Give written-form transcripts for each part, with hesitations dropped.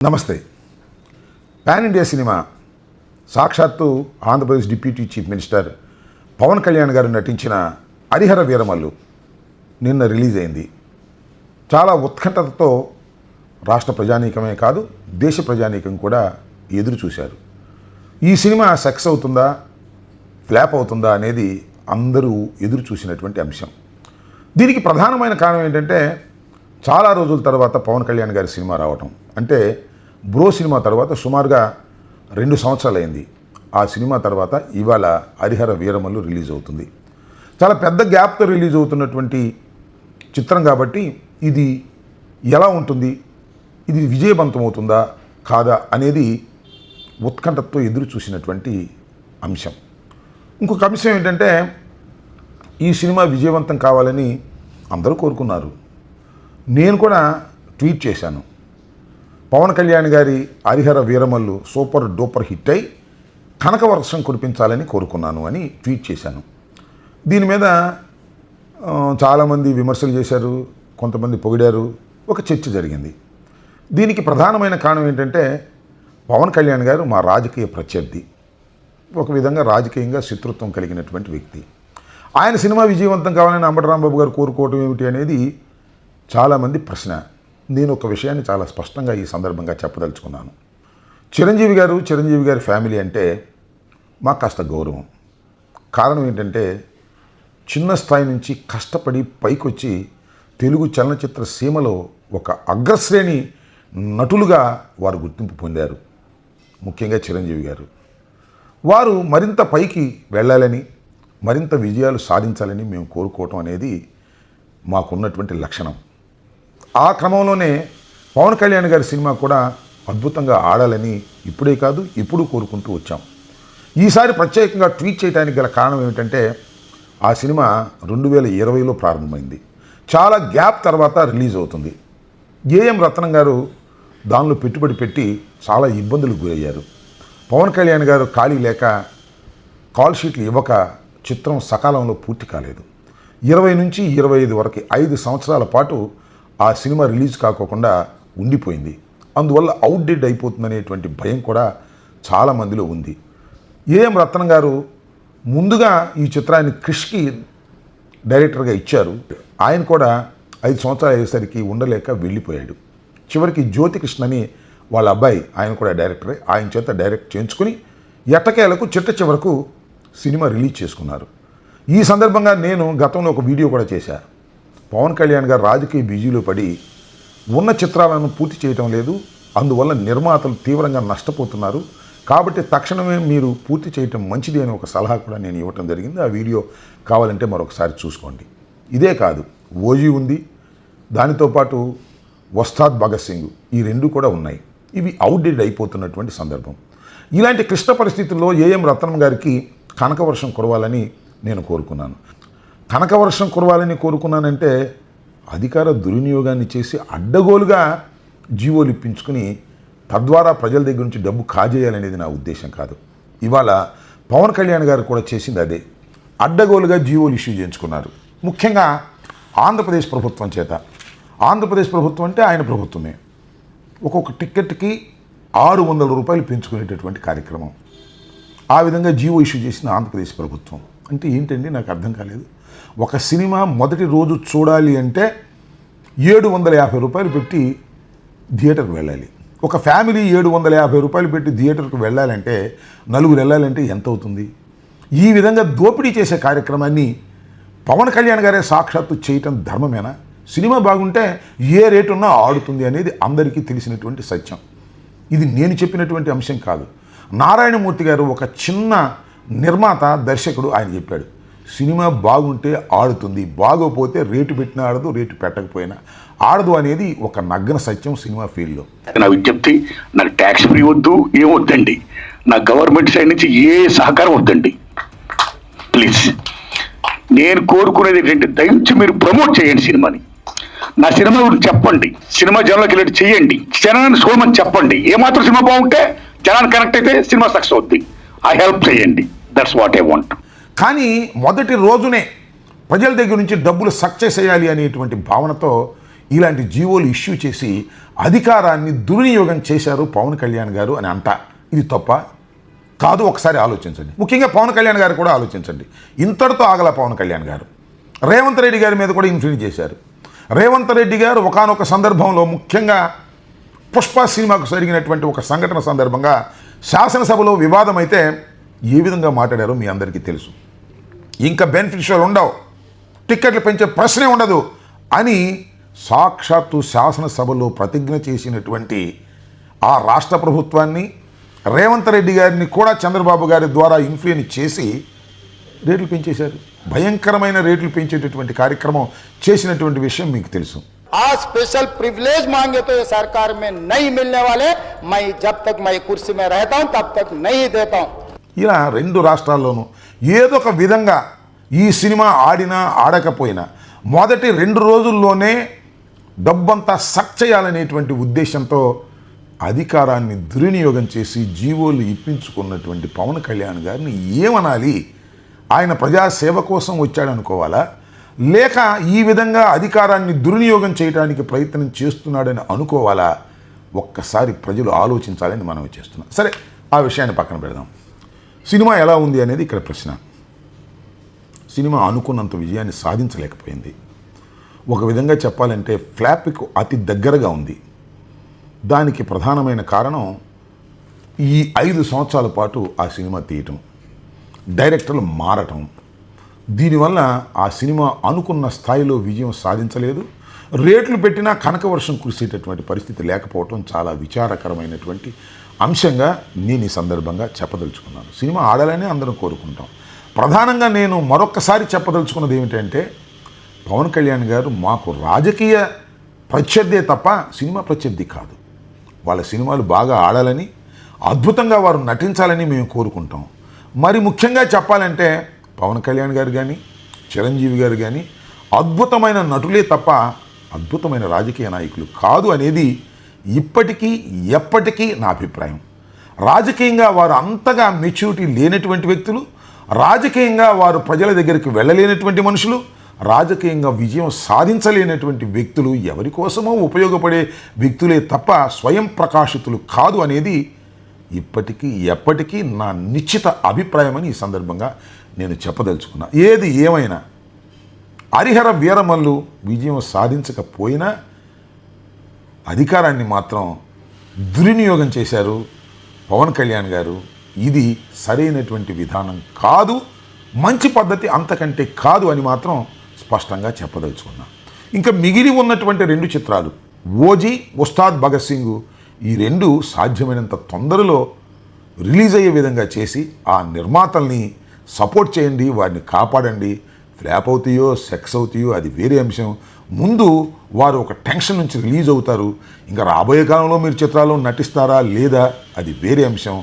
నమస్తే. Pan India cinema సాక్షాత్తు Andhra Pradesh deputy chief minister Pawan Kalyan గారు నటించిన హరిహర వీరమల్లు నిన్న రిలీజ్ అయింది. చాలా ఉత్కంఠతతో రాష్ట్ర ప్రజానీకమే కాదు, దేశ ప్రజానీకం కూడా ఎదురు చూశారు. ఈ సినిమా సక్సెస్ అవుతుందా, ఫ్లాప్ అవుతుందా అనేది అందరూ ఎదురు చూసినటువంటి అంశం. దీనికి ప్రధానమైన కారణం ఏంటంటే, చాలా రోజుల తర్వాత పవన్ కళ్యాణ్ గారి సినిమా రావటం. అంటే బ్రో సినిమా తర్వాత సుమారుగా 2 సంవత్సరాలు అయింది. ఆ సినిమా తర్వాత ఇవాళ హరిహర వీరమల్లు రిలీజ్ అవుతుంది. చాలా పెద్ద గ్యాప్తో రిలీజ్ అవుతున్నటువంటి చిత్రం కాబట్టి ఇది ఎలా ఉంటుంది, ఇది విజయవంతం అవుతుందా కాదా అనేది ఉత్కంఠతో ఎదురు చూసినటువంటి అంశం. ఇంకొక అంశం ఏంటంటే, ఈ సినిమా విజయవంతం కావాలని అందరూ కోరుకున్నారు. నేను కూడా ట్వీట్ చేశాను, పవన్ కళ్యాణ్ గారి Harihara Veeramallu super duper hit అయి కనక వర్షం కురిపించాలని కోరుకున్నాను అని ట్వీట్ చేశాను. దీని మీద చాలామంది విమర్శలు చేశారు, కొంతమంది పొగిడారు, ఒక చర్చ జరిగింది. దీనికి ప్రధానమైన కారణం ఏంటంటే, పవన్ కళ్యాణ్ గారు మా రాజకీయ ప్రత్యర్థి, ఒక విధంగా రాజకీయంగా శత్రుత్వం కలిగినటువంటి వ్యక్తి. ఆయన సినిమా విజయవంతం కావాలని అంబటి రాంబాబు గారు కోరుకోవటం ఏమిటి అనేది చాలామంది ప్రశ్న. నేను ఒక విషయాన్ని చాలా స్పష్టంగా ఈ సందర్భంగా చెప్పదలుచుకున్నాను. చిరంజీవి గారి ఫ్యామిలీ అంటే మాకు కాస్త గౌరవం. కారణం ఏంటంటే, చిన్న స్థాయి నుంచి కష్టపడి పైకొచ్చి తెలుగు చలనచిత్ర సీమలో ఒక అగ్రశ్రేణి నటులుగా వారు గుర్తింపు పొందారు. ముఖ్యంగా చిరంజీవి గారు వారు మరింత పైకి వెళ్ళాలని, మరింత విజయాలు సాధించాలని మేము కోరుకోవటం అనేది మాకున్నటువంటి లక్షణం. ఆ క్రమంలోనే పవన్ కళ్యాణ్ గారి సినిమా కూడా అద్భుతంగా ఆడాలని ఇప్పుడే కాదు ఎప్పుడూ కోరుకుంటూ వచ్చాం. ఈసారి ప్రత్యేకంగా ట్వీట్ చేయడానికి గల కారణం ఏమిటంటే, ఆ సినిమా 2020లో ప్రారంభమైంది. చాలా గ్యాప్ తర్వాత రిలీజ్ అవుతుంది. ఏఎం రత్నం గారు దానిలో పెట్టుబడి పెట్టి చాలా ఇబ్బందులకు గురయ్యారు. పవన్ కళ్యాణ్ గారు ఖాళీ లేక కాల్ షీట్లు ఇవ్వక చిత్రం సకాలంలో పూర్తి కాలేదు. 20 నుంచి 25 వరకు 5 సంవత్సరాల పాటు ఆ సినిమా రిలీజ్ కాకోకుండా ఉండిపోయింది. అందువల్ల అవుట్డేట్ అయిపోతుందనేటువంటి భయం కూడా చాలామందిలో ఉంది. ఏఎం రత్నం గారు ముందుగా ఈ చిత్రాన్ని క్రిష్కి డైరెక్టర్గా ఇచ్చారు. ఆయన కూడా 5 సంవత్సరాలు అయ్యేసరికి ఉండలేక వెళ్ళిపోయాడు. చివరికి జ్యోతికృష్ణ అని వాళ్ళ అబ్బాయి, ఆయన కూడా డైరెక్టరే, ఆయన చేత డైరెక్ట్ చేయించుకుని ఎట్టకేలకు చివరకు సినిమా రిలీజ్ చేసుకున్నారు. ఈ సందర్భంగా నేను గతంలో ఒక వీడియో కూడా చేశాను. పవన్ కళ్యాణ్ గారు రాజకీయ బిజీలో పడి ఉన్న చిత్రాలను పూర్తి చేయటం లేదు, అందువల్ల నిర్మాతలు తీవ్రంగా నష్టపోతున్నారు, కాబట్టి తక్షణమే మీరు పూర్తి చేయటం మంచిది అని ఒక సలహా కూడా నేను ఇవ్వటం జరిగింది. ఆ వీడియో కావాలంటే మరొకసారి చూసుకోండి. ఇదే కాదు, ఓజీ ఉంది, దానితో పాటు వస్తాద్ భగత్ సింగ్, ఈ 2 కూడా ఉన్నాయి. ఇవి అవుట్డేట్ అయిపోతున్నటువంటి సందర్భం. ఇలాంటి క్లిష్ట పరిస్థితుల్లో ఏఎం రత్నం గారికి కనకవర్షం కురవాలని నేను కోరుకున్నాను. కనకవర్షం కురవాలని కోరుకున్నానంటే అధికార దుర్వినియోగాన్ని చేసి అడ్డగోలుగా జీవోలు ఇప్పించుకుని తద్వారా ప్రజల దగ్గర నుంచి డబ్బు కాజేయాలనేది నా ఉద్దేశం కాదు. ఇవాళ పవన్ కళ్యాణ్ గారు కూడా చేసింది అదే, అడ్డగోలుగా జీవోలు ఇష్యూ చేయించుకున్నారు. ముఖ్యంగా ఆంధ్రప్రదేశ్ ప్రభుత్వం చేత. ఆంధ్రప్రదేశ్ ప్రభుత్వం అంటే ఆయన ప్రభుత్వమే. ఒక్కొక్క టిక్కెట్కి 600 రూపాయలు పెంచుకునేటటువంటి కార్యక్రమం. ఆ విధంగా జీవో ఇష్యూ చేసిన ఆంధ్రప్రదేశ్ ప్రభుత్వం అంటే ఏంటండి, నాకు అర్థం కాలేదు. ఒక సినిమా మొదటి రోజు చూడాలి అంటే 750 రూపాయలు పెట్టి థియేటర్కి వెళ్ళాలి. ఒక ఫ్యామిలీ 750 రూపాయలు పెట్టి థియేటర్కి వెళ్ళాలంటే, 4 వెళ్ళాలంటే ఎంత అవుతుంది? ఈ విధంగా దోపిడీ చేసే కార్యక్రమాన్ని పవన్ కళ్యాణ్ గారే సాక్షాత్తు చేయటం ధర్మమేనా? సినిమా బాగుంటే ఏ రేటు ఉన్నా ఆడుతుంది అనేది అందరికీ తెలిసినటువంటి సత్యం. ఇది నేను చెప్పినటువంటి అంశం కాదు. నారాయణమూర్తి గారు ఒక చిన్న నిర్మాత, దర్శకుడు, ఆయన చెప్పాడు, సినిమా బాగుంటే ఆడుతుంది, బాగోపోతే రేటు పెట్టినా ఆడదు, రేటు పెట్టకపోయినా ఆడదు అనేది ఒక నగ్న సత్యం సినిమా ఫీల్డ్లో. నా విజ్ఞప్తి, నాకు ట్యాక్స్ ఫ్రీ వద్దు, ఏమొద్దండి, నా గవర్నమెంట్ సైడ్ నుంచి ఏ సహకారం వద్దండి ప్లీజ్. నేను కోరుకునేది ఏంటంటే, దయచేసి మీరు ప్రమోట్ చేయండి సినిమాని. నా సినిమా గురించి చెప్పండి, సినిమా జనంలోకి వెళ్ళి చేయండి, జనాన్ని చూడమని చెప్పండి. ఏమాత్రం సినిమా బాగుంటే జనాన్ని కనెక్ట్ అయితే సినిమా సక్సెస్ అవుద్ది. ఆ హెల్ప్ చేయండి, దట్స్ వాట్ ఐ వాంట్. కానీ మొదటి రోజునే ప్రజల దగ్గర నుంచి డబ్బులు సక్సెస్ చేయాలి అనేటువంటి భావనతో ఇలాంటి జీవోలు ఇష్యూ చేసి అధికారాన్ని దుర్వినియోగం చేశారు పవన్ కళ్యాణ్ గారు అని అంట. ఇది తప్ప కాదు. ఒకసారి ఆలోచించండి. ముఖ్యంగా పవన్ కళ్యాణ్ గారు కూడా ఆలోచించండి. ఇంతటితో ఆగల పవన్ కళ్యాణ్ గారు రేవంత్ రెడ్డి గారి మీద కూడా ఇన్ఫ్లుయెన్స్ చేశారు. రేవంత్ రెడ్డి గారు ఒకానొక సందర్భంలో ముఖ్యంగా పుష్ప సినిమాకు జరిగినటువంటి ఒక సంఘటన సందర్భంగా శాసనసభలో వివాదం అయితే ఏ విధంగా మాట్లాడారో మీ అందరికీ తెలుసు. ఇంకా బెనిఫిషియల్ ఉండవు, టిక్కెట్లు పెంచే ప్రశ్నే ఉండదు అని సాక్షాత్తు శాసనసభలో ప్రతిజ్ఞ చేసినటువంటి ఆ రాష్ట్ర ప్రభుత్వాన్ని రేవంత్ రెడ్డి గారిని కూడా చంద్రబాబు గారి ద్వారా ఇన్ఫ్లుయెన్స్ చేసి రేట్లు పెంచేశారు. భయంకరమైన రేట్లు పెంచేటటువంటి కార్యక్రమం చేసినటువంటి విషయం మీకు తెలుసు. आज स्पेशल प्रिविलेज मांगे तो ये सरकार में नहीं मिलने वाले। मैं जब तक मैं कुर्सी में रहता हूं तब तक नहीं देता हूं। ఇలా రెండు రాష్ట్రాల్లోనూ ఏదో ఒక విధంగా ఈ సినిమా ఆడినా ఆడకపోయినా మొదటి 2 రోజుల్లోనే డబ్బంతా సక్ చేయాలనేటువంటి ఉద్దేశంతో అధికారాన్ని దుర్వినియోగం చేసి జీవోలు ఇప్పించుకున్నటువంటి పవన్ కళ్యాణ్ గారిని ఏమనాలి? ఆయన ప్రజాసేవ కోసం వచ్చాడనుకోవాలా, లేక ఈ విధంగా అధికారాన్ని దుర్వినియోగం చేయడానికి ప్రయత్నం చేస్తున్నాడని అనుకోవాలా? ఒక్కసారి ప్రజలు ఆలోచించాలని మనం చేస్తున్నాం. సరే, ఆ విషయాన్ని పక్కన పెడదాం. సినిమా ఎలా ఉంది అనేది ఇక్కడ ప్రశ్న. సినిమా అనుకున్నంత విజయాన్ని సాధించలేకపోయింది. ఒక విధంగా చెప్పాలంటే ఫ్లాప్కు అతి దగ్గరగా ఉంది. దానికి ప్రధానమైన కారణం ఈ 5 సంవత్సరాల పాటు ఆ సినిమా తీయటం, డైరెక్టర్లు మారటం. దీనివల్ల ఆ సినిమా అనుకున్న స్థాయిలో విజయం సాధించలేదు. రేట్లు పెట్టినా కనకవర్షం కురిసేటటువంటి పరిస్థితి లేకపోవటం చాలా విచారకరమైనటువంటి అంశంగా నేను ఈ సందర్భంగా చెప్పదలుచుకున్నాను. సినిమా ఆడాలని అందరం కోరుకుంటాం. ప్రధానంగా నేను మరొక్కసారి చెప్పదలుచుకున్నది ఏమిటంటే, పవన్ కళ్యాణ్ గారు మాకు రాజకీయ ప్రత్యర్థే తప్ప సినిమా ప్రత్యర్థి కాదు. వాళ్ళ సినిమాలు బాగా ఆడాలని, అద్భుతంగా వారు నటించాలని మేము కోరుకుంటాం. మరి ముఖ్యంగా చెప్పాలంటే పవన్ కళ్యాణ్ గారు కానీ, చిరంజీవి గారు కానీ అద్భుతమైన నటులే తప్ప అద్భుతమైన రాజకీయ నాయకులు కాదు అనేది ఇప్పటికీ ఎప్పటికీ నా అభిప్రాయం. రాజకీయంగా వారు అంతగా మెచ్యూరిటీ లేనటువంటి వ్యక్తులు, రాజకీయంగా వారు ప్రజల దగ్గరికి వెళ్ళలేనటువంటి మనుషులు, రాజకీయంగా విజయం సాధించలేనటువంటి వ్యక్తులు, ఎవరి కోసమో ఉపయోగపడే వ్యక్తులే తప్ప స్వయం ప్రకాశితులు కాదు అనేది ఇప్పటికీ ఎప్పటికీ నా నిశ్చిత అభిప్రాయం అని ఈ సందర్భంగా నేను చెప్పదలుచుకున్నా. ఏది ఏమైనా హరిహర వీరమల్లు విజయం సాధించకపోయినా అధికారాన్ని మాత్రం దుర్వినియోగం చేశారు పవన్ కళ్యాణ్ గారు. ఇది సరైనటువంటి విధానం కాదు, మంచి పద్ధతి అంతకంటే కాదు అని మాత్రం స్పష్టంగా చెప్పదలుచుకున్నా. ఇంకా మిగిలి ఉన్నటువంటి 2 చిత్రాలు ఓజీ, ఉస్తాద్ భగత్ సింగ్, ఈ 2 సాధ్యమైనంత తొందరలో రిలీజ్ అయ్యే విధంగా చేసి ఆ నిర్మాతల్ని సపోర్ట్ చేయండి, వారిని కాపాడండి. ఫ్లాప్ అవుతాయో సెక్స్ అవుతాయో అది వేరే అంశం. ముందు వారు ఒక టెన్షన్ నుంచి రిలీజ్ అవుతారు. ఇంకా రాబోయే కాలంలో మీరు చిత్రాల్లో నటిస్తారా లేదా అది వేరే అంశం.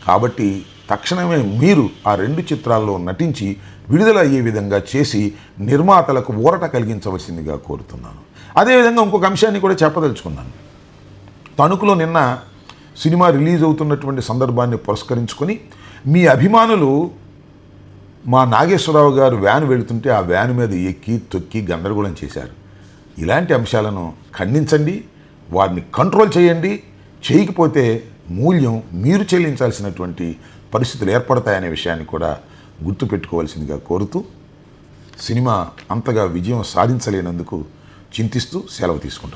కాబట్టి తక్షణమే మీరు ఆ 2 చిత్రాల్లో నటించి విడుదల అయ్యే విధంగా చేసి నిర్మాతలకు ఊరట కలిగించవలసిందిగా కోరుతున్నాను. అదేవిధంగా ఇంకొక అంశాన్ని కూడా చెప్పదలుచుకున్నాను. తణుకులో నిన్న సినిమా రిలీజ్ అవుతున్నటువంటి సందర్భాన్ని పురస్కరించుకొని మీ అభిమానులు మా నాగేశ్వరరావు గారు వ్యాన్ వెళుతుంటే ఆ వ్యాన్ మీద ఎక్కి తొక్కి గందరగోళం చేశారు. ఇలాంటి అంశాలను ఖండించండి, వారిని కంట్రోల్ చేయండి. చేయకపోతే మూల్యం మీరు చెల్లించాల్సినటువంటి పరిస్థితులు ఏర్పడతాయనే విషయాన్ని కూడా గుర్తుపెట్టుకోవాల్సిందిగా కోరుతూ సినిమా అంతగా విజయం సాధించలేనందుకు చింతిస్తూ సెలవు తీసుకుంటున్నాను.